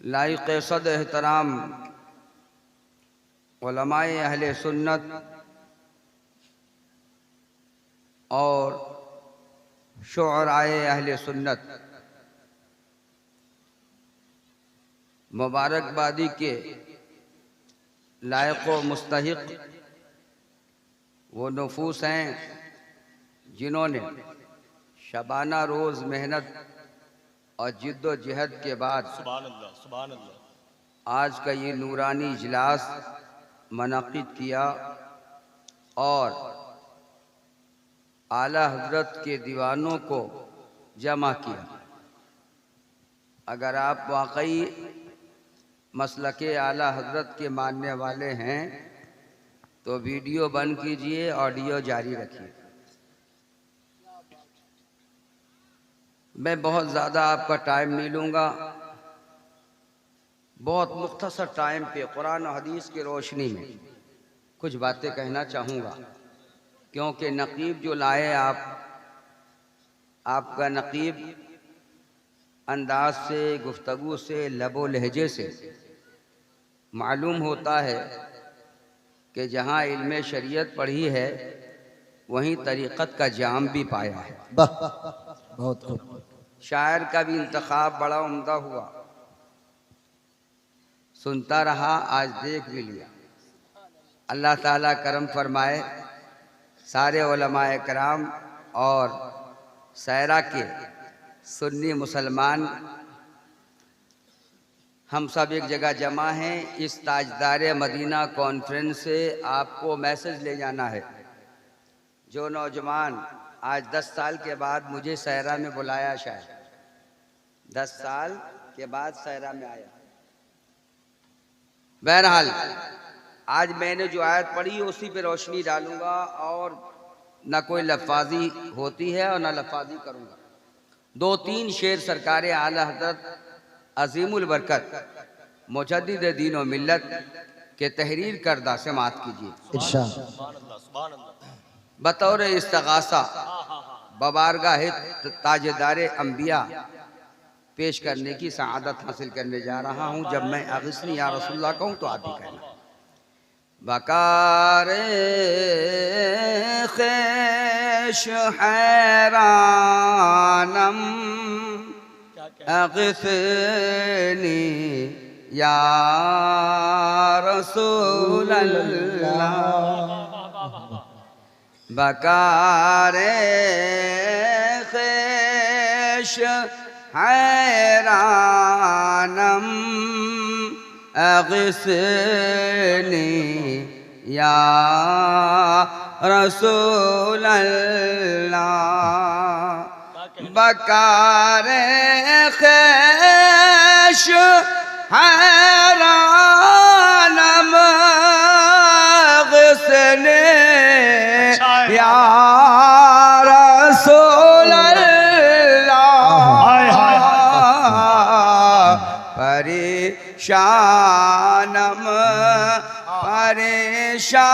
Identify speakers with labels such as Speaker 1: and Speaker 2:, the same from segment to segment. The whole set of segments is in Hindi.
Speaker 1: लाइक़ सद एहतराम उलमाए अहले सुन्नत और शुअराए अहले सुन्नत, मुबारकबादी के लायक व मुस्तहिक वो नफूस हैं जिन्होंने शबाना रोज़ मेहनत और जिद्दोजहद के बाद आज का ये नूरानी इजलास मुनक़िद किया और आला हज़रत के दीवानों को जमा किया। अगर आप वाकई मसलके आला हज़रत के मानने वाले हैं तो वीडियो बंद कीजिए, ऑडियो जारी रखिए। मैं बहुत ज़्यादा आपका टाइम नहीं लूँगा, बहुत मुख्तसर टाइम पे कुरान और हदीस की रोशनी में कुछ बातें कहना चाहूँगा, क्योंकि नक़ीब जो लाए आपका नक़ीब अंदाज से, गुफ्तगू से, लबो लहजे से मालूम होता है कि जहाँ इल्मे शरीयत पढ़ी है वहीं तरीक़त का जाम भी पाया है।
Speaker 2: बहुत खूब।
Speaker 1: शायर का भी इंतखाब बड़ा उम्दा हुआ, सुनता रहा, आज देख भी लिया। अल्लाह ताला करम फरमाए, सारे उलमाए कराम और सायरा के सुन्नी मुसलमान हम सब एक जगह जमा हैं। इस ताजदार मदीना कॉन्फ्रेंस से आपको मैसेज ले जाना है। जो नौजवान आज 10 साल के बाद मुझे सायरा में बुलाया, शायद 10 साल के बाद सायरा में आया। बहरहाल आज मैंने जो आयत पढ़ी उसी पे रोशनी डालूंगा और न कोई लफाजी होती है और न लफाजी करूंगा। 2-3 शेर सरकारे आला हज़रत अजीमुल बरकत मुजद्दिद दीन व मिल्लत के तहरीर करदा से मात कीजिए। बतौर इस्तगासा बबारगाह ताजदार अंबिया पेश करने की सआदत हासिल करने जा रहा हूँ। जब मैं अगिस्नी या रसूलुल्लाह कहूँ तो आप भी कहना। बकारे ख़ैश हैरानम अगिस्नी या रसूलल्लाह, बकारे ख़ैश हैरानम अगिस्नी या रसूलल्लाह, बकारे ख़ैश पेश हैरान मगसने या रसूल परेशानम परेशानम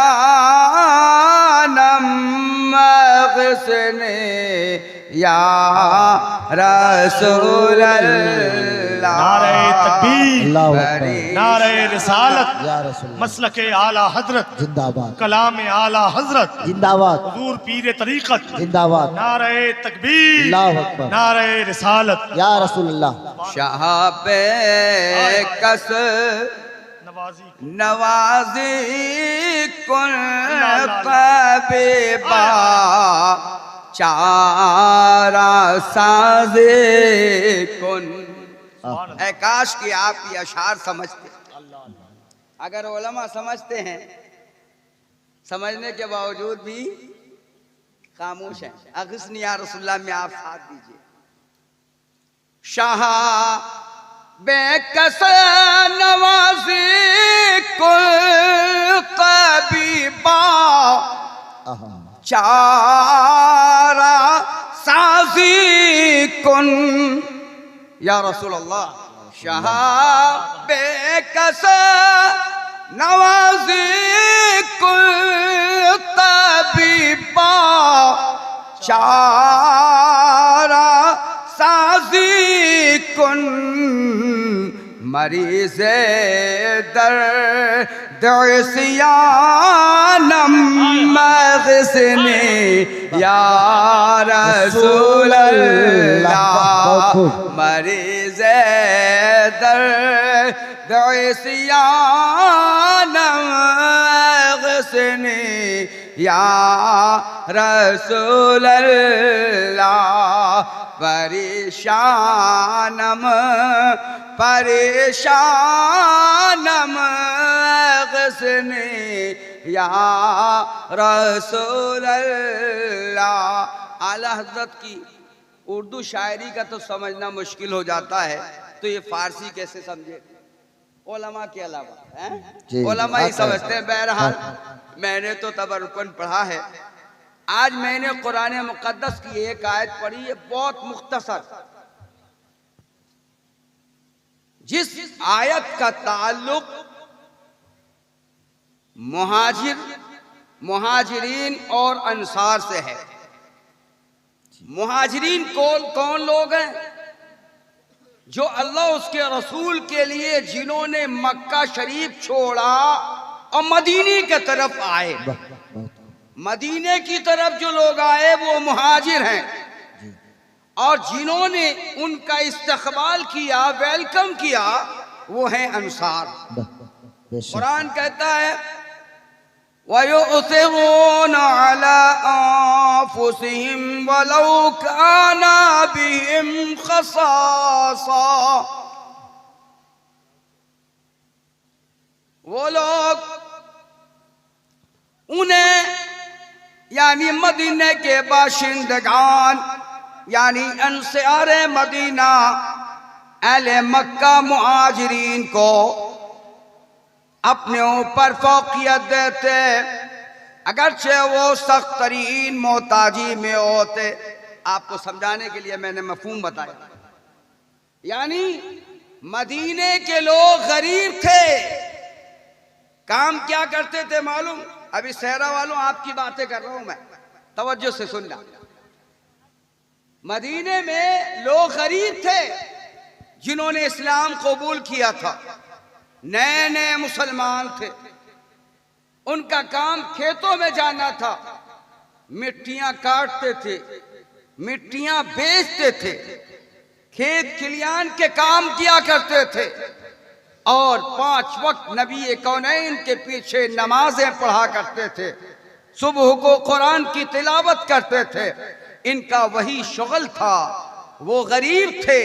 Speaker 1: मगसने या रसूल
Speaker 3: नारे तकबीर,
Speaker 2: अल्लाहु अकबर,
Speaker 3: नारे रिसालत,
Speaker 2: या रसूल
Speaker 3: मसलके आला हजरत,
Speaker 2: जिंदाबाद,
Speaker 3: कलाम आला हजरत,
Speaker 2: जिंदाबाद,
Speaker 3: हुजूर पीर तरीकत,
Speaker 2: जिंदाबाद,
Speaker 3: नारे तकबीर,
Speaker 2: अल्लाहु अकबर,
Speaker 3: नारे रिसालत,
Speaker 2: या रसूल अल्लाह।
Speaker 1: शहाबे कस
Speaker 3: नवाजी
Speaker 1: नवाजी कुल तबीबा चारा साजे कुन। ऐ काश कि आप ये अशार समझते। अगर उलमा समझते हैं, समझने के बावजूद भी खामोश हैं। अग़िस्नी या रसूलल्लाह में आप साथ दीजिए। शाह बेकस नवाजी कुल तबीबा चारा साजी कुन या रसूल अल्लाह। शाह बेकस नवाजी कुल तबीबा चारा साजी कुन मरीज़ दर्द सियानम मग़ज़ने या रसूल अल्लाह। मरीज़ दर्द सियानम मग़ज़ने या रसूल अल्लाह। परेशानम परेशानम गज़ने या रसूल अल्लाह। आला हज़रत की उर्दू शायरी का तो समझना मुश्किल हो जाता है, तो ये फारसी कैसे समझे? उलमा के अलावा उलमा ही समझते हैं। बहरहाल मैंने तो तबरुकन पढ़ा है। आज मैंने कुरान मुक़द्दस की एक आयत पढ़ी है, बहुत मुख्तसर, जिस आयत का ताल्लुक मुहाजिरीन और अंसार से है। मुहाजिरीन कौन लोग हैं? जो अल्लाह उसके रसूल के लिए जिन्होंने मक्का शरीफ छोड़ा और मदीने की तरफ आए। मदीने की तरफ जो लोग आए वो मुहाजिर हैं, और जिन्होंने उनका इस्तकबाल किया, वेलकम किया, वो है अंसार। कुरान कहता है वयुसिरून अला अंफुसिहिम वलौ काना बिहिम खसासा। वो लोग उन्हें यानी मदीने के बाशिंदगान यानी अंसार मदीना अहले मक्का मुहाजिरीन को अपने ऊपर फौकियत देते, अगरचे वो सख्त तरीन मोहताजी में होते। आपको समझाने के लिए मैंने मफहूम बताया। यानी मदीने के लोग गरीब थे। काम क्या करते थे मालूम? अभी सहरा वालों आपकी बातें कर रहा हूं मैं, तवज्जो से सुनना। मदीने में लोग गरीब थे जिन्होंने इस्लाम कबूल किया था, नए नए मुसलमान थे। उनका काम खेतों में जाना था, मिट्टियां काटते थे, मिट्टियां बेचते थे, खेत खलियान के काम किया करते थे, और 5 वक्त नबी कौनैन के पीछे नमाजें पढ़ा करते थे, सुबह को कुरान की तिलावत करते थे। इनका वही शुगल था। वो गरीब थे,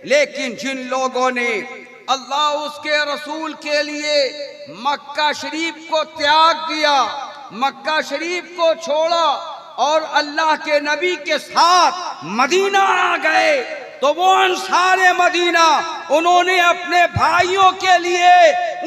Speaker 1: लेकिन जिन लोगों ने अल्लाह उसके रसूल के लिए मक्का शरीफ को त्याग दिया, मक्का शरीफ को छोड़ा और अल्लाह के नबी के साथ मदीना आ गए, तो वो अंसारे मदीना, उन्होंने अपने भाइयों के लिए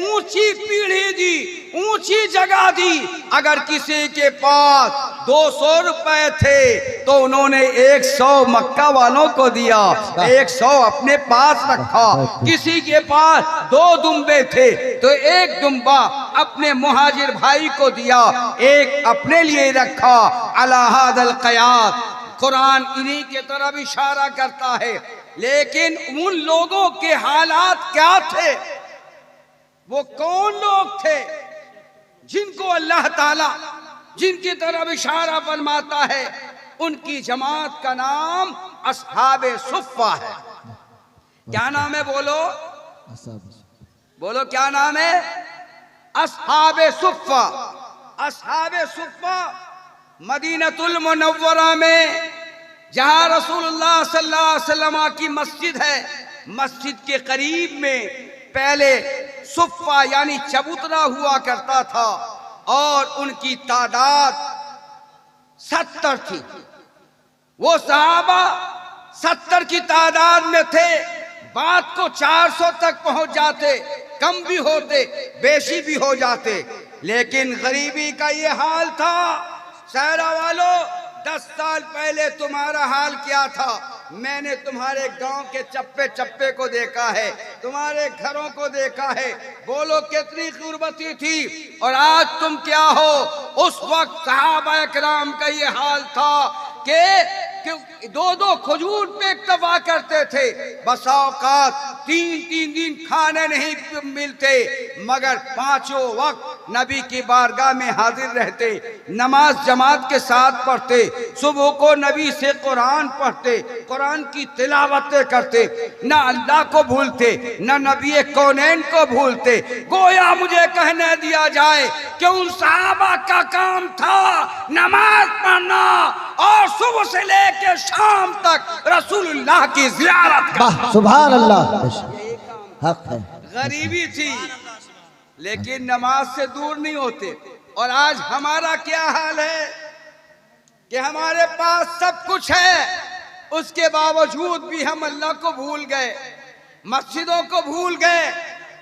Speaker 1: ऊंची पीढ़ी दी, ऊंची जगह दी। अगर किसी के पास 200 रुपए थे तो उन्होंने 100 मक्का वालों को दिया, 100 अपने पास रखा। किसी के पास 2 दुम्बे थे तो 1 दुम्बा अपने मुहाजिर भाई को दिया, 1 अपने लिए रखा। अला हादल क़यास, कुरान इन्हीं के तरफ इशारा करता है। लेकिन उन लोगों के हालात क्या थे? वो कौन लोग थे जिनको अल्लाह ताला जिनकी तरफ इशारा फरमाता है? उनकी जमात का नाम अस्हाबे सुफ़्फ़ा है। क्या नाम है? बोलो बोलो, क्या नाम है? अस्हाबे सुफ़्फ़ा। अस्हाबे सुफ़्फ़ा मदीनतुल मुनव्वरा में, जहां रसूलुल्लाह सल्लल्लाहु अलैहि वसल्लम की मस्जिद है, मस्जिद के करीब में पहले सुफ़्फ़ा यानी चबूतरा हुआ करता था और उनकी तादाद 70 थी। वो सहाबा 70 की तादाद में थे। बात को 400 तक पहुंच जाते, कम भी होते, बेशी भी हो जाते। लेकिन गरीबी का ये हाल था। सहरा वालों, 10 साल पहले तुम्हारा हाल क्या था? मैंने तुम्हारे गांव के चप्पे चप्पे को देखा है, तुम्हारे घरों को देखा है। बोलो कितनी गुर्बती थी और आज तुम क्या हो? उस वक्त सहाबा किराम का ये हाल था कि 2-2 खजूर पे इक्तफा करते थे। बसा औकात 3-3 दिन खाने नहीं मिलते, मगर 5 वक्त नबी की बारगाह में हाजिर रहते, नमाज जमात के साथ पढ़ते, सुबह को नबी से कुरान पढ़ते, कुरान की तिलावतें करते, ना अल्लाह को भूलते, ना नबी कौनैन को भूलते। गोया मुझे कहने दिया जाए कि उन सहाबा का काम था नमाज पढ़ना और सुबह से लेकर शाम तक रसूलुल्लाह की ज़ियारत करना।
Speaker 2: सुभान अल्लाह, हक है।
Speaker 1: गरीबी थी लेकिन नमाज से दूर नहीं होते। और आज हमारा क्या हाल है कि हमारे पास सब कुछ है, उसके बावजूद भी हम अल्लाह को भूल गए, मस्जिदों को भूल गए,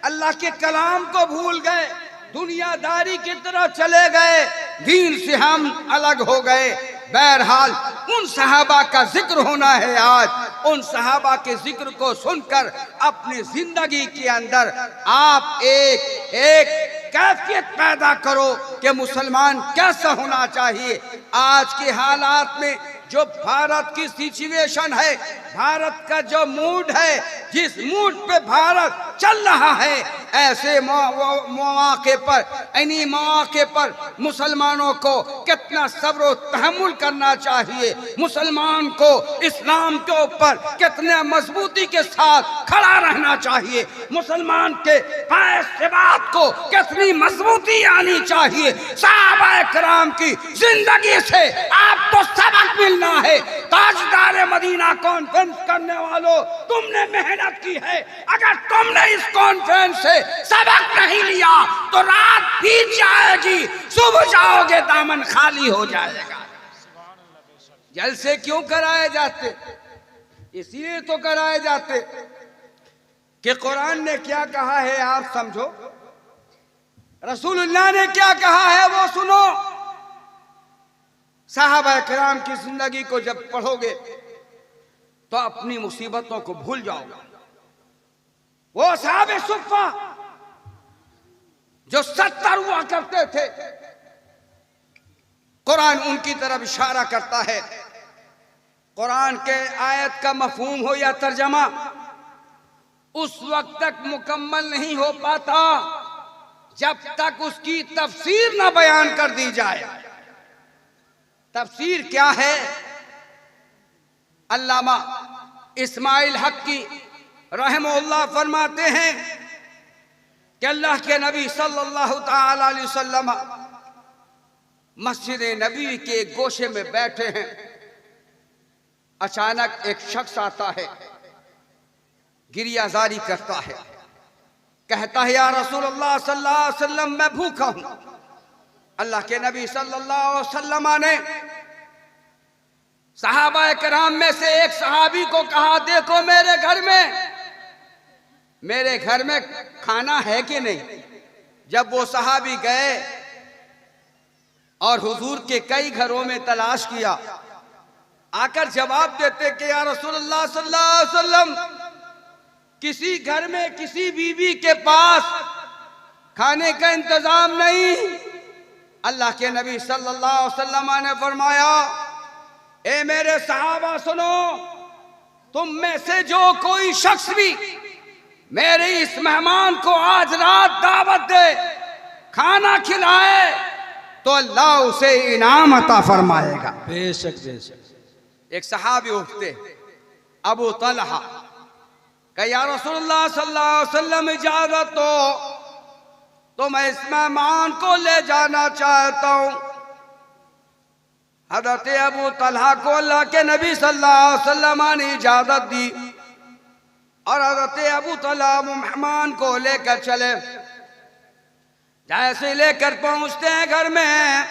Speaker 1: अल्लाह के कलाम को भूल गए, दुनियादारी की तरह चले गए, दीन से हम अलग हो गए। बहरहाल उन सहाबा का जिक्र होना है आज। उन सहाबा के जिक्र को सुनकर अपनी जिंदगी के अंदर आप एक कैफियत पैदा करो कि मुसलमान कैसा होना चाहिए। आज के हालात में जो भारत की सिचुएशन है, भारत का जो मूड है, जिस मूड पे भारत चल रहा है, ऐसे मौके पर, इन्हीं मौके पर मुसलमानों को कितना सब्र और तहम्मुल करना चाहिए। मुसलमान को इस्लाम के ऊपर कितने मजबूती के साथ खड़ा रहना चाहिए। मुसलमान के पाए सिबात को कितनी मजबूती आनी चाहिए। सहाबा किराम की जिंदगी से आपको सबक मिलना है। ताजदार मदीना कॉन्फ्रेंस करने वालों, तुमने मेहनत की है। अगर तुमने इस कॉन्फ्रेंस से सबक नहीं लिया तो रात बीत जाएगी, सुबह जाओगे दामन खाली हो जाएगा। जलसे क्यों कराए जाते? इसलिए तो कराए जाते कि कुरान ने क्या कहा है आप समझो, रसूलुल्लाह ने क्या कहा है वो सुनो। सहाबा किराम की जिंदगी को जब पढ़ोगे तो अपनी मुसीबतों को भूल जाओगे। वो सहाबे सुफ़्फ़ा जो 70 हुआ करते थे, कुरान उनकी तरफ इशारा करता है। कुरान के आयत का मफहूम हो या तर्जमा उस वक्त तक मुकम्मल नहीं हो पाता जब तक उसकी तफसीर ना बयान कर दी जाए। तफसीर क्या है? अल्लामा इस्माइल हक्की रहमहुल्लाह फरमाते हैं कि अल्लाह के नबी सल्लल्लाहु ताला अलैहि वसल्लम मस्जिद नबी के गोशे में बैठे हैं। अचानक एक शख्स आता है, गिरियाजारी करता है, कहता है या रसूलुल्लाह सल्लल्लाहु अलैहि वसल्लम मैं भूखा हूं। अल्लाह के नबी सल्लल्लाहु अलैहि वसल्लम ने सहाबा किराम में से एक सहाबी को कहा, देखो मेरे घर में खाना है कि नहीं। जब वो सहाबी गए और हुजूर के कई घरों में तलाश किया, आकर जवाब देते कि या रसूलुल्लाह सल्लल्लाहु अलैहि वसल्लम, किसी घर में किसी बीवी के पास खाने का इंतजाम नहीं। अल्लाह के नबी सल्लल्लाहु अलैहि वसल्लम ने फरमाया, ए मेरे सहाबा सुनो, तुम में से जो कोई शख्स भी मेरे इस मेहमान को आज रात दावत दे, खाना खिलाए, तो अल्लाह उसे इनाम अता फरमाएगा।
Speaker 2: बेशक बेशक।
Speaker 1: एक सहाबी उठते, अबू तलहा, कहा या रसूलुल्लाह सल्लल्लाहु अलैहि वसल्लम इजाजत तो मैं इस मेहमान को ले जाना चाहता हूं। हज़रत अबू तलहा को अल्लाह के नबी सल्लल्लाहु अलैहि वसल्लम ने इजाजत दी और हज़रत अबू तलहा मेहमान को लेकर चले। जैसे लेकर पहुंचते हैं घर में,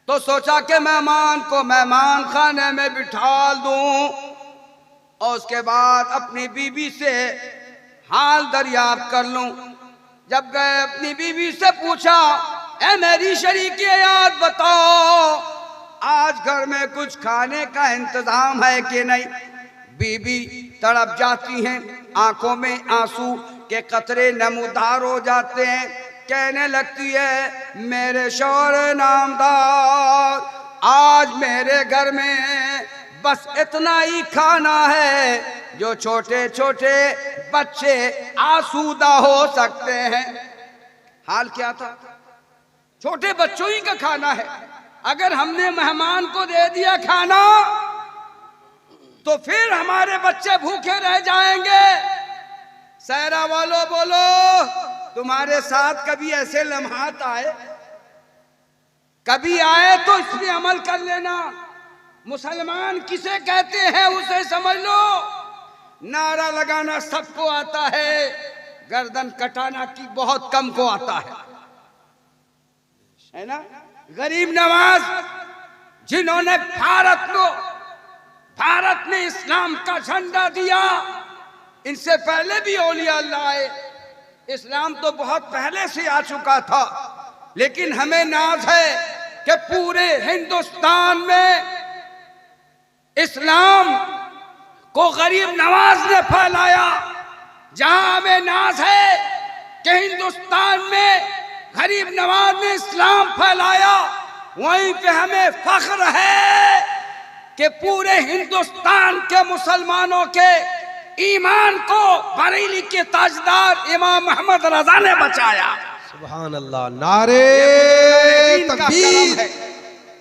Speaker 1: तो सोचा कि मेहमान को मेहमान खाने में बिठा दूं और उसके बाद अपनी बीबी से हाल दरियाफ्त कर लूं। जब गए अपनी बीबी से पूछा, ए मेरी शरीके याद बताओ, आज घर में कुछ खाने का इंतजाम है कि नहीं। बीबी तड़प जाती हैं, आंखों में आंसू के कतरे नमूदार हो जाते हैं। कहने लगती है, मेरे शौहर नामदार, आज मेरे घर में बस इतना ही खाना है जो छोटे छोटे बच्चे आसूदा हो सकते हैं। हाल क्या था, छोटे बच्चों ही का खाना है। अगर हमने मेहमान को दे दिया खाना, तो फिर हमारे बच्चे भूखे रह जाएंगे। सहरा वालों बोलो, तुम्हारे साथ कभी ऐसे लम्हात आए? कभी आए तो इस पे अमल कर लेना। मुसलमान किसे कहते हैं उसे समझ लो। नारा लगाना सबको आता है, गर्दन कटाना की बहुत कम को आता है ना। गरीब नवाज, जिन्होंने भारत में इस्लाम का झंडा दिया, इनसे पहले भी औलिया अल्लाह आए। इस्लाम तो बहुत पहले से आ चुका था, लेकिन हमें नाज है कि पूरे हिंदुस्तान में इस्लाम को गरीब नवाज ने फैलाया। जहां हमें नाज है कि हिंदुस्तान में गरीब नवाज ने इस्लाम फैलाया, वहीं पे हमें फख्र है कि पूरे हिंदुस्तान के मुसलमानों के ईमान को बरेली के ताजदार इमाम मोहम्मद रजा ने बचाया।
Speaker 2: सुभान अल्लाह। नारे तकबीर,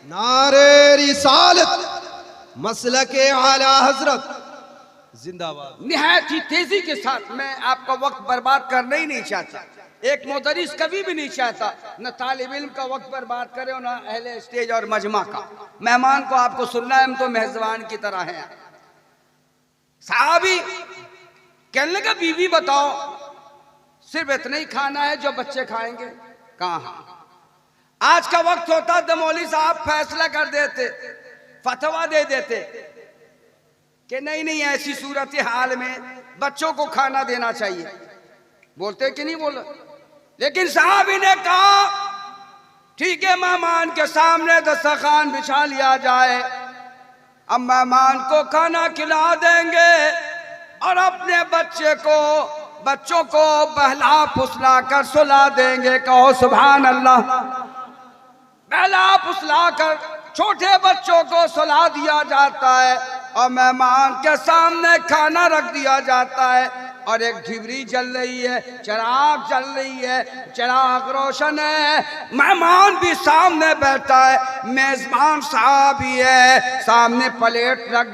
Speaker 2: नारे रिसालत, मसलके आला हजरत जिंदाबाद।
Speaker 1: निहायत ही तेजी के साथ, मैं आपका वक्त बर्बाद करना ही नहीं चाहता। एक मुदरिस कभी भी नहीं चाहता न तालिब इल्म का वक्त बर्बाद करे और न अहले स्टेज और मजमा का। मेहमान को आपको सुनना है, हम तो मेहजबान की तरह हैं। साहबी कहने लगा, बीवी बताओ, सिर्फ इतना ही खाना है जो बच्चे खाएंगे? कहाँ, आज का वक्त होता तो मौलवी साहब फैसला कर देते, फतवा दे देते कि नहीं नहीं, ऐसी सूरत हाल में बच्चों को खाना देना चाहिए। बोलते कि नहीं बोलो? लेकिन साहबी ने कहा, ठीक है, मेहमान के सामने दस्तरखान बिछा लिया जाए, अब मेहमान को खाना खिला देंगे और अपने बच्चों को बहला फुसला कर सुला देंगे। कहो सुभान अल्लाह। बहला फुसला कर छोटे बच्चों को सुला दिया जाता है और मेहमान के सामने खाना रख दिया जाता है और एक ढिबरी जल रही है, चिराग जल रही है, चिराग रोशन है। मेहमान भी सामने बैठा है, मेजबान साहब भी है, सामने प्लेट रख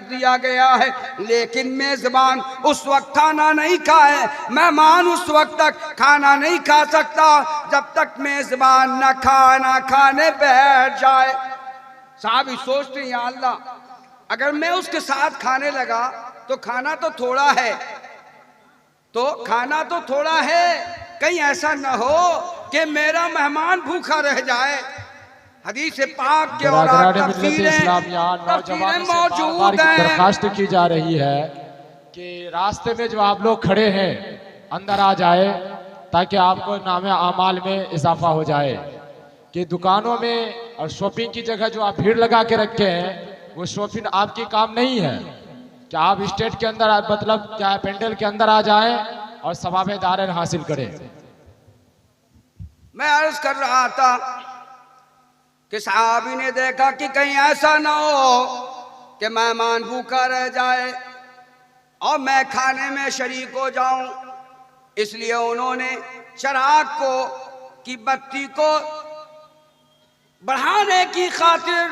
Speaker 1: दिया गया है, लेकिन मेजबान उस वक्त खाना नहीं खाए। मेहमान उस वक्त तक खाना नहीं खा सकता जब तक मेजबान न खाना खाने बैठ जाए। साहब सोचते हैं, या अल्लाह, अगर मैं उसके साथ खाने लगा तो खाना तो थोड़ा है, कहीं ऐसा न हो कि मेरा मेहमान भूखा रह जाए। हदीस पाक के और
Speaker 4: बरादरान मिल्लत
Speaker 1: तफसीरें
Speaker 4: इस्लामिया नौजवानों से
Speaker 1: मौजूद
Speaker 4: बार-बार
Speaker 1: हैं।
Speaker 4: दरखास्त की जा रही है कि रास्ते में जो आप लोग खड़े हैं अंदर आ जाए ताकि आपको नामे आमाल में इजाफा हो जाए। कि दुकानों में और शॉपिंग की जगह जो आप भीड़ लगा के रखे हैं वो शॉपिंग आपकी काम नहीं है। क्या आप स्टेट के अंदर मतलब क्या पेंडल के अंदर आ जाएं और सवाब दारन हासिल करें।
Speaker 1: मैं अर्ज कर रहा था कि सहाबी ने देखा कि कहीं ऐसा ना हो कि मेहमान भूखा रह जाए और मैं खाने में शरीक हो जाऊं, इसलिए उन्होंने चिराग को की बत्ती को बढ़ाने की खातिर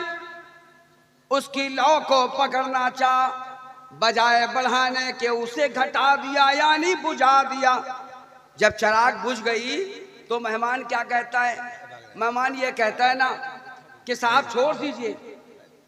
Speaker 1: उसकी लौ को पकड़ना चाहा, बजाय बढ़ाने के उसे घटा दिया यानी बुझा दिया। जब चिराग बुझ गई तो मेहमान क्या कहता है? मेहमान ये कहता है ना कि साहब छोड़ दीजिए,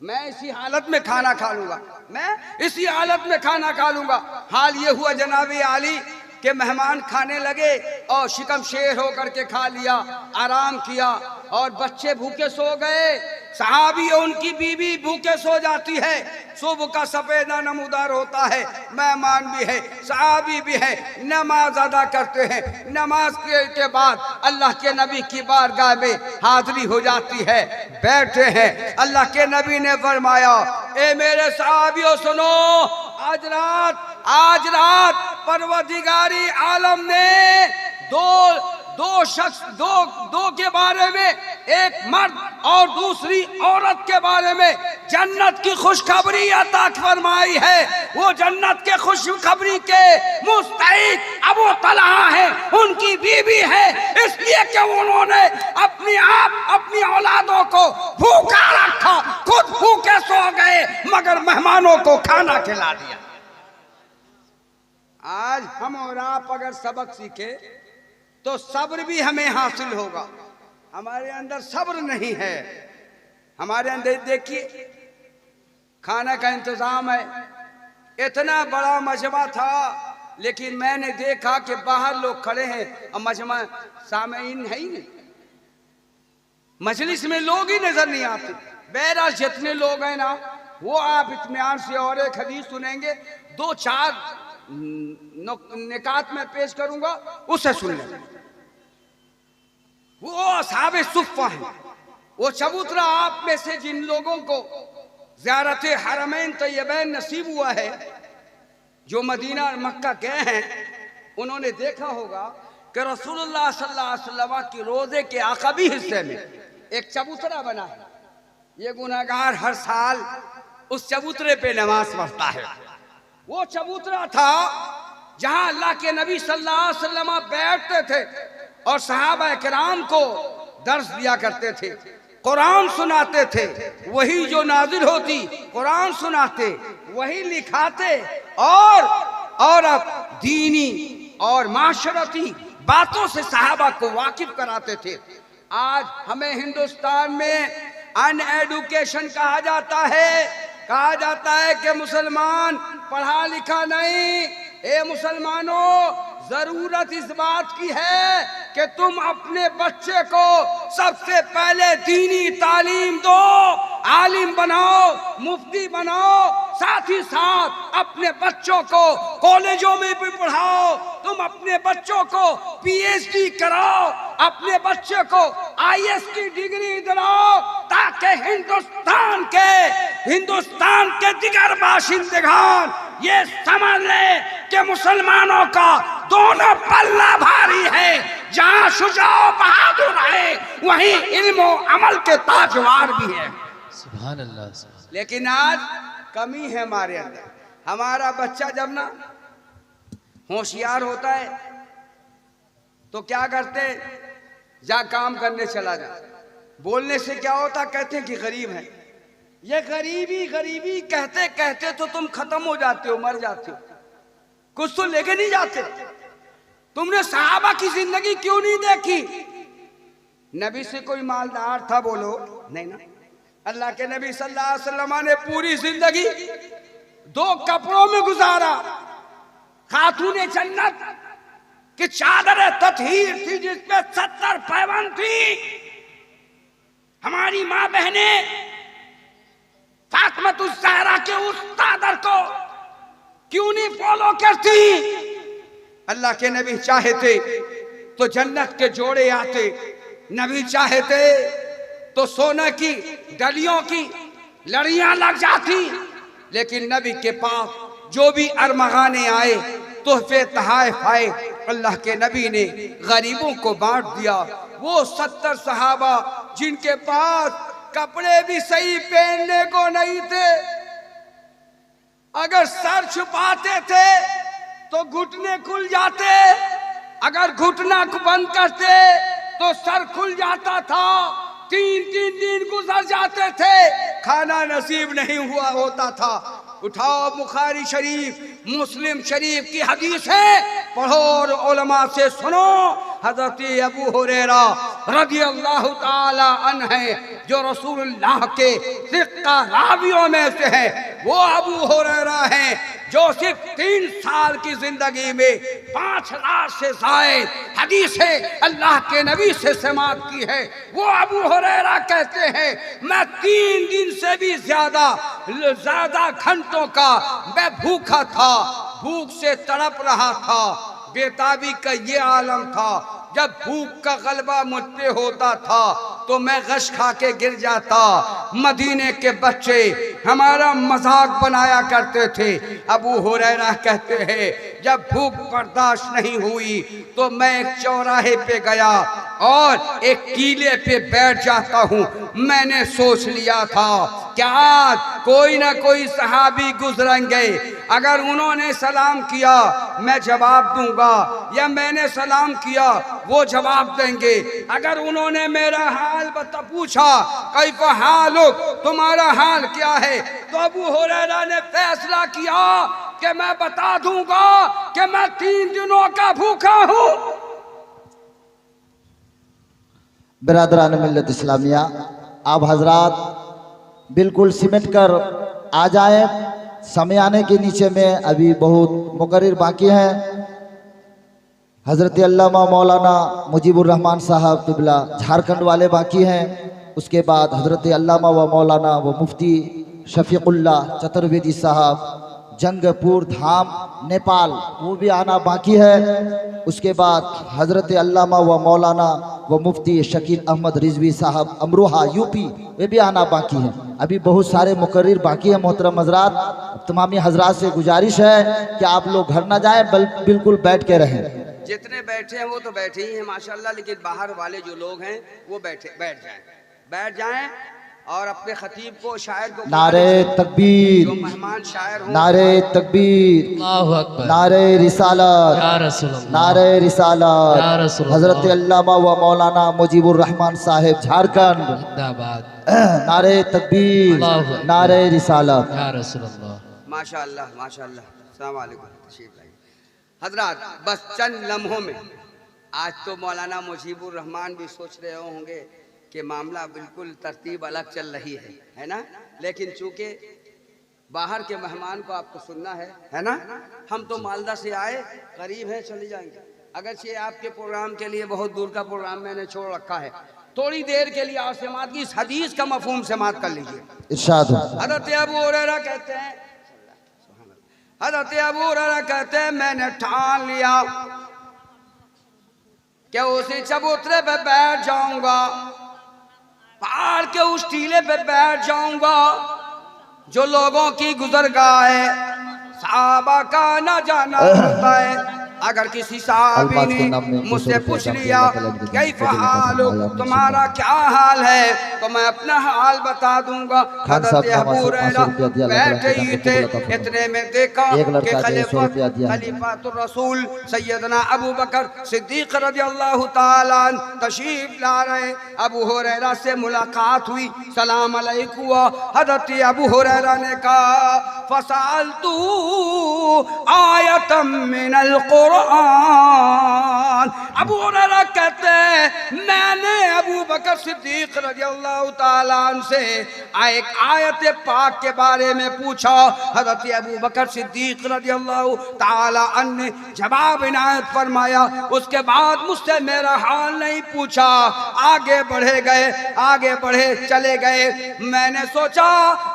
Speaker 1: मैं इसी हालत में खाना खा लूंगा, मैं इसी हालत में खाना खा लूंगा। हाल ये हुआ जनाबे आली कि मेहमान खाने लगे और शिकम शेर होकर के खा लिया, आराम किया और बच्चे भूखे सो गए। सहाबी और उनकी बीवी भूखे सो जाती है, सुबह का सफेदा नमूदार होता है, मेहमान भी है, सहाबी भी है, नमाज अदा करते हैं। नमाज के बाद अल्लाह के नबी की बारगाह में हाजिरी हो जाती है, बैठे हैं। अल्लाह के नबी ने फरमाया, ए मेरे सहाबियों सुनो, आज रात परवरदिगारी आलम ने दो शख्स दो के बारे में, एक मर्द और दूसरी औरत के बारे में जन्नत की खुशखबरी अता फरमाई है। वो जन्नत के खुशखबरी के मुस्तहिक अबू तलहा है, उनकी बीवी है, इसलिए कि उन्होंने अपनी औलादों को भूखा रखा, खुद भूखे सो गए मगर मेहमानों को खाना खिला दिया। आज हम और आप अगर सबक सीखे तो सब्र भी हमें हासिल होगा। हमारे अंदर सब्र नहीं है। हमारे अंदर देखिए खाना का इंतजाम है, इतना बड़ा मजमा था लेकिन मैंने देखा कि बाहर लोग खड़े हैं और मजमा सामीन है ही नहीं, मजलिस में लोग ही नजर नहीं आते। बहरहाल जितने लोग हैं ना वो आप इत्मीनान से और एक हदीस सुनेंगे, 2-4 निकात में पेश करूंगा, उसे सुन लें। वो असहाबे सुफ़्फ़ा हैं, वो चबूतरा आप में से जिन लोगों को ज़ियारत हरमैन तैयबैन नसीब हुआ है, जो मदीना और मक्का गए हैं, उन्होंने देखा होगा कि रसूलुल्लाह सल्लल्लाहु अलैहि वसल्लम की रोजे के आखिरी हिस्से में एक चबूतरा बना है। ये गुनाहगार हर साल उस चबूतरे पे नमाज पढ़ता है। वो चबूतरा था जहां अल्लाह के नबी सल्लल्लाहु अलैहि वसल्लम बैठते थे और सहाबा किराम को दर्स दिया करते थे, कुरान सुनाते थे। वही जो नाजिल होती कुरान सुनाते, वही लिखाते और अब दीनी और माशरती बातों से सहाबा को वाकिफ कराते थे। आज हमें हिंदुस्तान में अनएडुकेशन कहा जाता है कि मुसलमान पढ़ा लिखा नहीं। ए मुसलमानों, जरूरत इस बात की है कि तुम अपने बच्चे को सबसे पहले दीनी तालीम दो, आलिम बनाओ, मुफ्ती बनाओ, साथ ही साथ अपने बच्चों को कॉलेजों में भी पढ़ाओ। तुम अपने बच्चों को पीएचडी कराओ, अपने बच्चे को आईएएस की डिग्री दिलाओ, ताकि हिंदुस्तान के दिगर बाशिंदगान ये समझ ले कि मुसलमानों का दोनों पल्ला भारी है। जहाँ शुजाओ बहादुर है वहीं इल्म और अमल के ताजवार भी है।
Speaker 4: सुभान अल्लाह।
Speaker 1: लेकिन आज कमी है हमारे अंदर। हमारा बच्चा जब ना होशियार होता है तो क्या करते, जा काम करने चला जा। बोलने से क्या होता, कहते हैं कि गरीब है। ये गरीबी कहते कहते तो तुम खत्म हो जाते हो, मर जाते हो, कुछ तो लेके नहीं जाते। तुमने सहाबा की जिंदगी क्यों नहीं देखी? नबी से कोई मालदार था बोलो? नहीं ना। अल्लाह के नबी सल्लल्लाहु अलैहि वसल्लम ने पूरी जिंदगी 2 कपड़ों में गुजारा। खातूने जन्नत की चादर ततहीर थी जिसमें 70 पैबंद थी। हमारी माँ बहने फातिमा ज़हरा के उस कादर को क्यों नहीं फॉलो करती? अल्लाह के नबी चाहते तो जन्नत के जोड़े आते, नबी चाहते तो सोने की डलियों की लड़ियां लग जाती। लेकिन नबी के पास जो भी अरमगाने आए, तोहफे तहाइफ आए, अल्लाह के नबी ने गरीबों को बांट दिया। वो 70 सहाबा जिनके पास कपड़े भी सही पहनने को नहीं थे, अगर सर छुपाते थे तो घुटने खुल जाते, अगर घुटना बंद करते तो सर खुल जाता था। 3-3 दिन गुजर जाते थे, खाना नसीब नहीं हुआ होता था। उठाओ बुखारी शरीफ, मुस्लिम शरीफ की हदीस है, पढ़ो और उलमा से सुनो। हजरत अबू हुरैरा रज़ी अल्लाह ताला अन्हु है, जो रसूलुल्लाह के सिक्का रावियों में से है। वो अबू हुरैरा हैं जो सिर्फ 3 साल की जिंदगी में 5000 से ज़ायद हदीसें अल्लाह के नबी से समाअत की है। वो अबू हुरैरा कहते हैं, मैं 3 दिन से भी ज्यादा घंटों का मैं भूखा था, भूख से तड़प रहा था। बेताबी का ये आलम था, जब भूख का गलबा मुझ पे होता था तो मैं गश खा के गिर जाता। मदीने के बच्चे हमारा मजाक बनाया करते थे। अबू हुरैरा कहते हैं, जब भूख बर्दाश्त नहीं हुई तो मैं एक चौराहे पे गया और एक कीले पे बैठ जाता हूँ। मैंने सोच लिया था क्या कोई ना कोई सहाबी गुजरेंगे, अगर उन्होंने सलाम किया मैं जवाब दूंगा, या मैंने सलाम किया वो जवाब देंगे। अगर उन्होंने मेरा हाल पूछा, कैफ हालुक, तुम्हारा हाल क्या है, तो अबू हुरैरा ने फैसला किया कि मैं बता दूंगा कि मैं 3 दिनों का भूखा हूं।
Speaker 5: बिरादरान मिल्लत इस्लामिया, आप हजरात बिल्कुल सिमट कर आ जाए। समय आने के नीचे में अभी बहुत मुकर्रिर बाकी हैं। हज़रत अल्लामा मौलाना मुजीबुर रहमान साहब क़िबला झारखंड वाले बाकी हैं। उसके बाद हज़रत अल्लामा व मौलाना व मुफ्ती शफीकुल्लाह चतुर्वेदी साहब जंगपुर धाम नेपाल, वो भी आना बाकी है। उसके बाद हज़रत अल्लामा व मौलाना व मुफ्ती शकील अहमद रिजवी साहब अमरोहा यूपी, वे भी आना बाकी हैं। अभी बहुत सारे मुकर्रिर बाकी हैं। मोहतरम हजरात, तमामी हजरात से गुजारिश है कि आप लोग घर ना जाएं, बिल्कुल बैठ के रहें।
Speaker 1: जितने बैठे हैं वो तो बैठे ही हैं माशाल्लाह, लेकिन बाहर वाले जो लोग हैं वो बैठ जाएं और अपने खतीब को, शायर को
Speaker 5: नारे तकबीर,
Speaker 1: जो मेहमान शायर हो,
Speaker 5: नारे तकबीर, नारे रिसालत, नारे रिसालत। हजरत अल्लामा व मौलाना मुजीबुर रहमान साहिब झारखंड, नारे तकबीर, नारे रिसालत।
Speaker 1: माशाल्लाह माशाल्लाह। अस्सलाम वालेकुम। तशरीफ लाइए हजरात। बस चंद लम्हों में, आज तो मौलाना मुजीबुर रहमान भी सोच रहे होंगे कि मामला बिल्कुल तरतीब अलग चल रही है ना, लेकिन चूंकि बाहर के मेहमान को आपको सुनना है ना। हम तो मालदा से आए, करीब है, चले जाएंगे। अगरचे आपके प्रोग्राम के लिए बहुत दूर का प्रोग्राम मैंने छोड़ रखा है, थोड़ी देर के लिए आप समात की इस हदीस का मफहूम समात कर लीजिए।
Speaker 5: इरशाद।
Speaker 1: हज़रत अबू हुरैरा कहते हैं, हज़रत अबू हुरैरा कहते हैं, मैंने ठान लिया कि उसी चबूतरे पे बैठ जाऊंगा, पहाड़ के उस टीले पे बैठ जाऊंगा जो लोगों की गुजरगाह है, सहाबा का न जाना होता है। अगर किसी सहाबी ने मुझसे पूछ लिया कैफ हालुक, तुम्हारा क्या हाल है, तो मैं अपना हाल बता दूंगा। हज़रत अबू हुरैरा बैठे ही थे, इतने में देखा कि खलीफातुर रसूल सैयदना अबू बकर सिद्दीक रज़ियल्लाहु ताला अन्हु तशरीफ ला रहे। अबू हुरैरा से मुलाकात हुई, सलाम अलैकुम हुआ। हज़रत अबू हुरैरा ने कहा, फसालतू आयतम मिनल कुरान, अबू हुरैरा कहते हैं मैंने अबू बकर सिद्दीक रज़ियल्लाहु ताला अन्हु से एक आयत पाक के बारे में पूछा। हज़रत अबू बकर सिद्दीक रज़ियल्लाहु ताला अन्हु ने जवाब इनायत फरमाया। उसके बाद मुझसे मेरा हाल नहीं पूछा, आगे बढ़े गए, आगे बढ़े चले गए। मैंने सोचा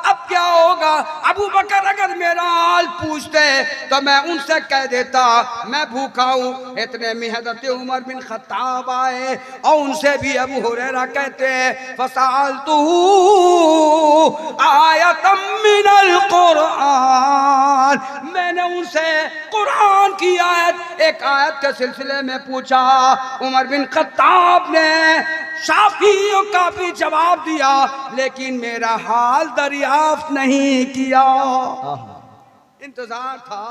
Speaker 1: अब क्या होगा, अबू बकर अगर मेरा हाल पूछते तो मैं उनसे कह देता मैं भूखा हूँ। इतने में हज़रत उमर बिन खत्ताब आए और उनसे भी अबू हुरैरा कहते हैं फसालतुहु आयतम मिनल कुरान, मैंने उनसे कुरान की आयत, एक आयत के सिलसिले में पूछा। उमर बिन खत्ताब ने शाफी और काफी जवाब दिया, लेकिन मेरा हाल दरियाफ्त नहीं किया। इंतजार था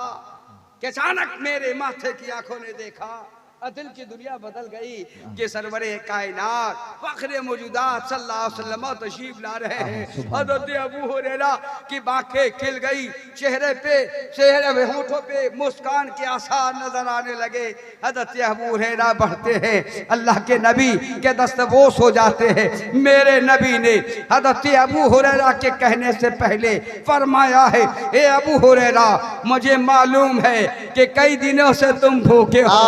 Speaker 1: कि अचानक मेरे माथे की आंखों ने देखा और दिल की दुनिया बदल गई कि सरवरे कायनात फखरे मौजूदात सल्लल्लाहु अलैहि वसल्लम तशरीफ ला रहे हैं। हज़रत अबू हुरैरा की बाखें खिल गई, चेहरे पे, चेहरे होठों पे मुस्कान के आसार नजर आने लगे। हज़रत अबू हुरैरा बढ़ते हैं, अल्लाह के नबी के दस्तबोस हो जाते हैं। मेरे नबी ने हज़रत अबू हुरैरा के कहने से पहले फरमाया है, ए अबू हुरैरा मुझे मालूम है कि कई दिनों से तुम भूखे हो।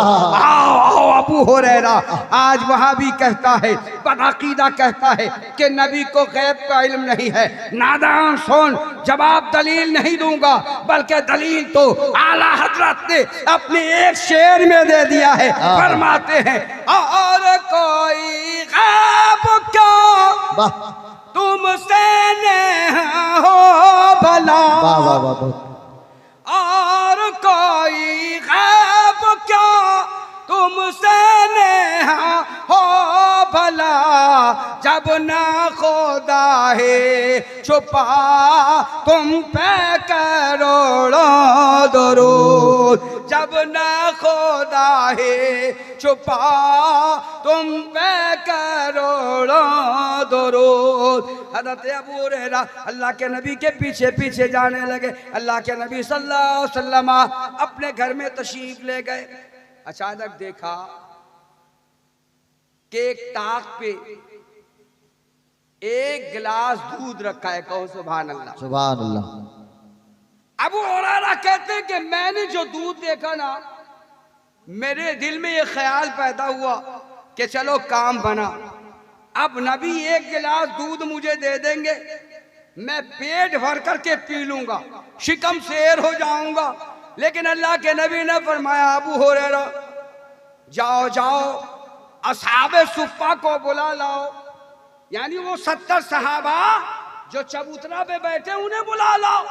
Speaker 1: आओ अबू हुरैरा, आज वहां भी कहता है, बदअकीदा कहता है कि नबी को गैब का इल्म नहीं है। नादान सुन, जवाब दलील नहीं दूंगा, बल्कि दलील तो आला हजरत ने अपने एक शेर में दे दिया है। फरमाते हैं और कोई गैब क्या तुमसे न हो भला, और कोई गैब क्या तुमसे नेहा हो भला, जब ना खुदा है छुपा तुम पे करोड़ों दरूद, जब ना खुदा है छुपा तुम पे करोड़ों दरूद। हज़रत अबू हुरैरा अल्लाह के नबी के पीछे पीछे जाने लगे। अल्लाह के नबी सल्लल्लाहु अलैहि वसल्लम अपने घर में तशरीफ ले गए। अचानक देखा कि एक ताक पे एक गिलास दूध रखा है। कहो सुभान अल्लाह,
Speaker 5: सुभान अल्लाह।
Speaker 1: अबू हुरैरा कहते हैं कि मैंने जो दूध देखा ना, मेरे दिल में ये ख्याल पैदा हुआ कि चलो काम बना। अब नबी एक गिलास दूध मुझे दे देंगे, मैं पेट भर करके पी लूंगा, शिकम शेर हो जाऊंगा। लेकिन अल्लाह के नबी ने फरमाया अबू हुरैरा जाओ जाओ असहाबे सुफ़ा को बुला लाओ, यानी वो 70 सहाबा जो चबूतरा पे बैठे उन्हें बुला लाओ।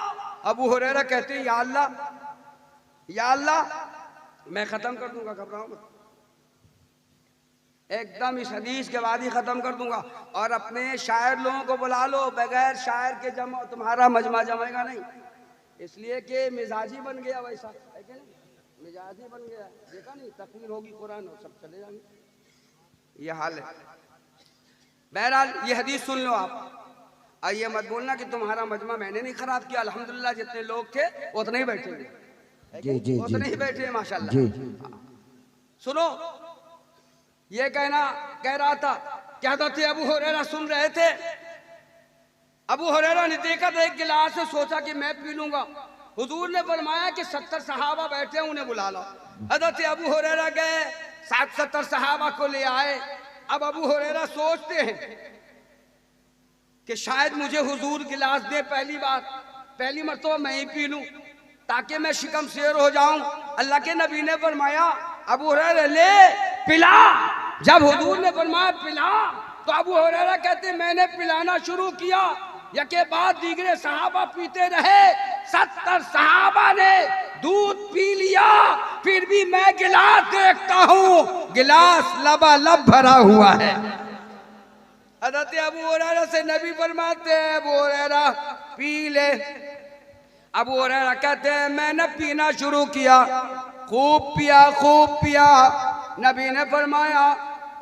Speaker 1: अबू हुरैरा कहते हैं या अल्लाह मैं खत्म कर दूंगा, घबराओ मत, एकदम इस हदीस के बाद ही खत्म कर दूंगा। और अपने शायर लोगों को बुला लो, बगैर शायर के जमा तुम्हारा मजमा जमेगा नहीं, इसलिए कि मिजाजी बन गया, वैसा है कि नहीं, मिजाजी बन गया। देखा नहीं, तकरीर होगी कुरान और सब चले जाएंगे, ये हाल है। बहरहाल ये हदीस सुन लो आप, और ये मत बोलना कि तुम्हारा मजमा मैंने नहीं खराब किया। अल्हम्दुलिल्लाह जितने लोग थे उतने ही बैठे, उतने ही बैठे माशाल्लाह। सुनो, ये कह रहा था क्या थे अबू हुरैरा सुन रहे थे। अबू हुरैरा ने देखा था एक गिलास से, सोचा कि मैं पी लूंगा। हुजूर ने फरमाया कि 70 सहाबा बैठे हैं, उन्हें बुला लो। हज़रत अबू हुरैरा गए, 70 सहाबा को ले आए। अब अबू हुरैरा सोचते हैं कि शायद मुझे हुजूर गिलास दे, पहली मर्तबा मैं ही पी लूं ताकि मैं शिकम शेर हो जाऊं। अल्लाह के नबी ने फरमाया अबू हुरैरा ले पिला। जब हुजूर ने फरमाया पिला, तो अबू हुरैरा कहते मैंने पिलाना शुरू किया, यके बाद दीगरे सहाबा पीते रहे। 70 सहाबा ने दूध पी लिया, फिर भी मैं गिलास देखता हूँ, गिलास लबालब भरा हुआ है। हज़रत अबू हुरैरा से नबी फरमाते हैं अबू हुरैरा पी ले। अबू हुरैरा कहते हैं मैंने पीना शुरू किया, खूब पिया। नबी ने फरमाया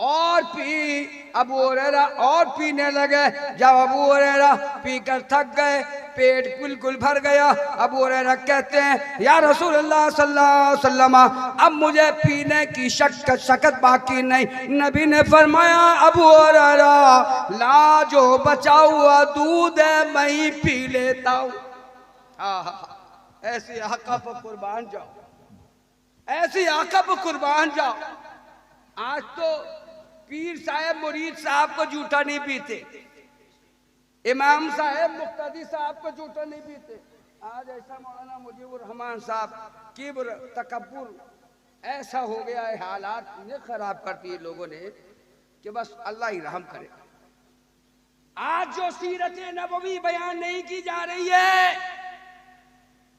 Speaker 1: और पी। अबू हुरैरा और पीने लगे। जब अबू हुरैरा पीकर थक गए पेट बिल्कुल भर गया। अबू हुरैरा कहते हैं या रसूल अल्लाह सल्लल्लाहु अलैहि वसल्लम अब मुझे पीने की शकत बाकी नहीं। नबी ने फरमाया अबू हुरैरा ला जो बचा हुआ दूध है मैं ही पी लेता हूँ। ऐसी आका पर कुर्बान जाओ, ऐसी आका पर कुर्बान जाओ। आज तो पीर साहब मुरीद साहब को जूठा नहीं पीते, इमाम साहब मुक्तदी साहब को जूठा नहीं पीते। आज ऐसा मौलाना मुजीबुर रहमान साहब किब्र तकब्बुर ऐसा हो गया है, हालात ने खराब कर दिए लोगों ने कि बस अल्लाह ही रहम करे। आज जो सीरत नबवी बयान नहीं की जा रही है,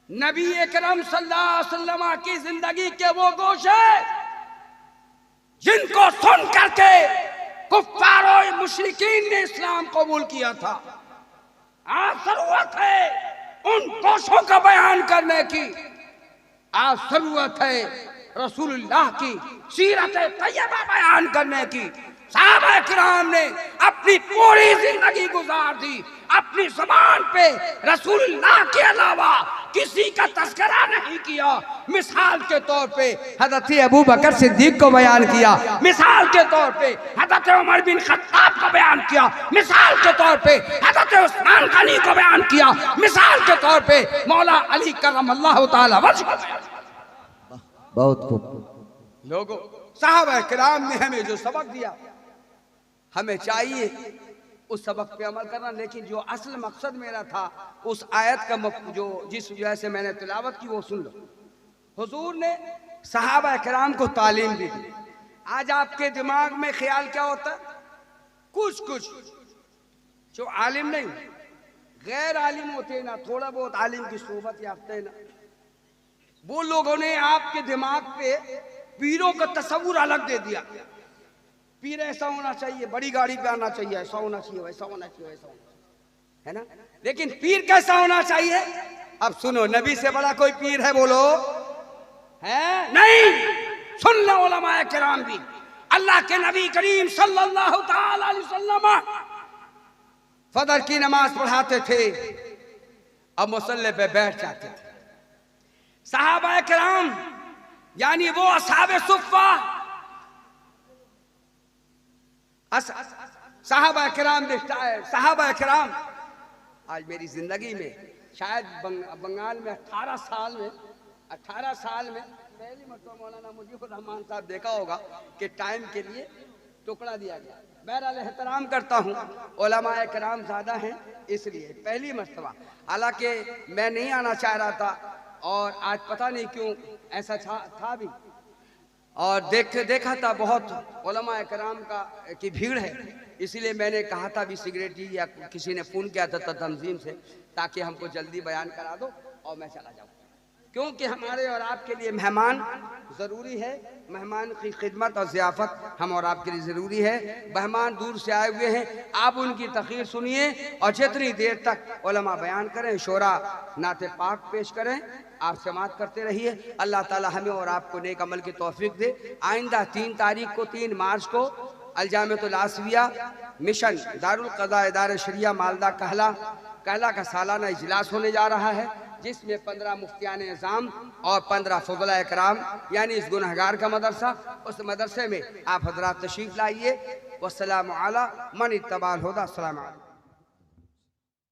Speaker 1: नबी अकरम सल्लल्लाहु अलैहि वसल्लम की जिंदगी के वो गोशे जिनको सुन करके कुफ्फारों मुशरिकीन ने इस्लाम कबूल किया था। आज जरूरत है उन गोशों का बयान करने की, आज जरूरत है रसूलुल्लाह की सीरत तैयबा बयान करने की। सहाबा किराम ने अपनी पूरी जिंदगी गुजार दी, अपनी ज़बान पे रसूलुल्लाह के अलावा किसी का तस्करा नहीं किया। मिसाल के तौर पे हज़रत अबू बकर सिद्दीक को बयान किया, मिसाल के तौर पे हज़रत उमर बिन खत्ताब को बयान किया, मिसाल के तौर पे हज़रत उस्मान गनी को बयान किया, मिसाल के तौर पे मौला अली करमल्लाहु ताला वजह।
Speaker 5: बहुत खूब।
Speaker 1: लोगों सहाबा किराम ने हमें जो सबक दिया, हमें चाहिए उस सबक पे अमल करना। लेकिन जो असल मकसद मेरा था उस आयत का जो जिस वजह से मैंने तिलावत की वो सुन लो। हुजूर ने सहाबा किराम को तालीम दी। आज आपके दिमाग में ख्याल क्या होता है? कुछ कुछ जो आलिम नहीं गैर आलिम होते ना, थोड़ा बहुत आलिम की सोबत याफ्ते ना, वो लोगों ने आपके दिमाग पे पीरों का तस्वुर अलग दे दिया। पीर ऐसा होना चाहिए, बड़ी गाड़ी पे आना चाहिए, ऐसा होना चाहिए, वैसा होना चाहिए, वैसा होना चाहिए, है ना। लेकिन पीर कैसा होना चाहिए? अब सुनो, नबी से बड़ा कोई पीर है बोलो? है नहीं। सुन लो उलमाए किराम भी, अल्लाह के नबी करीम सल्लल्लाहु ताला अलैहि वसल्लम फजर की नमाज पढ़ाते थे, अब मुसल्ले पे बैठ जाते थे। सहाबा किराम यानी वो असहाबे सुफ़्फ़ा, सहाबा किराम देखता है। सहाबा किराम आज मेरी जिंदगी में शायद बंगाल में 18 साल में पहली मरतबा मौलाना मुजीबुर रहमान साहब देखा होगा कि टाइम के लिए टुकड़ा दिया गया। बहरहाल एहतराम करता हूँ, उलमाए किराम ज़्यादा हैं इसलिए पहली मरतबा। हालांकि मैं नहीं आना चाह रहा था और आज पता नहीं क्यों ऐसा था भी, और देखा था बहुत उलमाए किराम की भीड़ है, इसलिए मैंने कहा था भी सिगरेटी या किसी ने फ़ोन किया था तंजीम से ताकि हमको जल्दी बयान करा दो और मैं चला जाऊँ, क्योंकि हमारे और आपके लिए मेहमान ज़रूरी है। मेहमान की खिदमत और ज़ियाफ़त हम और आपके लिए ज़रूरी है। मेहमान दूर से आए हुए हैं, आप उनकी तक़रीर सुनिए और जितनी देर तक उलमा बयान करें, शोरा नाते पाक पेश करें, आप समात करते रहिए। अल्लाह ताला हमें और आपको नेक अमल की तौफीक दे। आइंदा 3 मार्च को अलजामतुल आसविया मिशन दारुल क़ज़ा इदारे शरिया मालदा कहला का सालाना इजलास होने जा रहा है, जिसमें 15 मुफ्तियान निज़ाम और 15 फ़ुज़ला इकराम यानी इस गुनहगार का मदरसा, उस मदरसे में आप हज़रात तशरीफ़ लाइए। वस्सलामु अला मन इत्तबाअल हुदा। अस्सलामु अलैकुम।